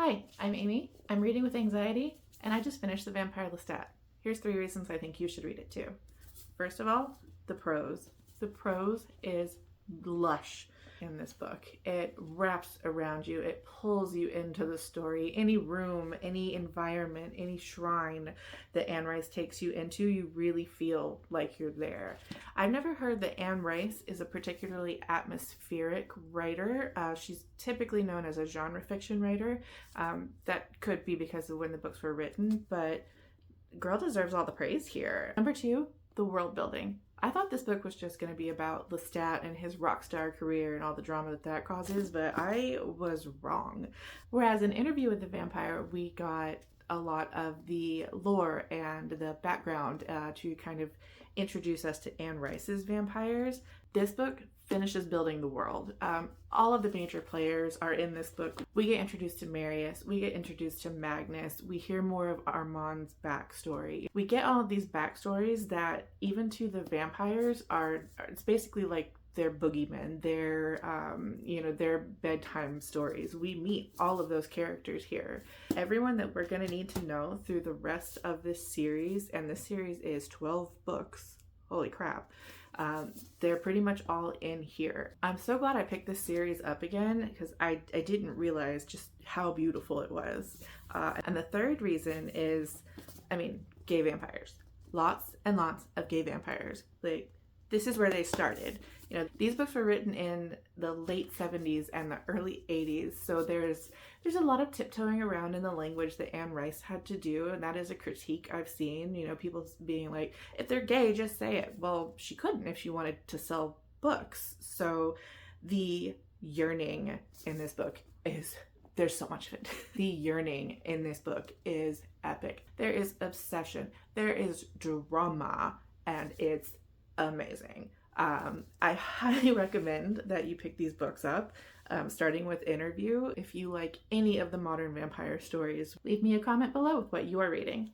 Hi, I'm Amy. I'm reading with anxiety, and I just finished the Vampire Lestat. Here's 3 reasons I think you should read it too. First of all, the prose. The prose is lush in this book. It wraps around you, it pulls you into the story. Any room, any environment, any shrine that Anne Rice takes you into, you really feel like you're there. I've never heard that Anne Rice is a particularly atmospheric writer. She's typically known as a genre fiction writer. That could be because of when the books were written, but girl deserves all the praise here. Number 2, the world building. I thought this book was just going to be about Lestat and his rock star career and all the drama that causes, but I was wrong. Whereas in Interview with the Vampire, we got a lot of the lore and the background to kind of introduce us to Anne Rice's vampires. This book finishes building the world. All of the major players are in this book. We get introduced to Marius, we get introduced to Magnus, we hear more of Armand's backstory. We get all of these backstories that even to the vampires it's basically like their boogeymen, their bedtime stories. We meet all of those characters here. Everyone that we're gonna need to know through the rest of this series, and this series is 12 books. Holy crap. They're pretty much all in here. I'm so glad I picked this series up again because I didn't realize just how beautiful it was. And the third reason is, gay vampires. Lots and lots of gay vampires. Like, this is where they started. These books were written in the late 70s and the early 80s, so there's a lot of tiptoeing around in the language that Anne Rice had to do, and that is a critique I've seen. People being like, if they're gay, just say it. Well, she couldn't if she wanted to sell books. So the yearning in this book there's so much of it. The yearning in this book is epic. There is obsession, there is drama, and it's amazing. I highly recommend that you pick these books up, starting with Interview. If you like any of the modern vampire stories, leave me a comment below with what you are reading.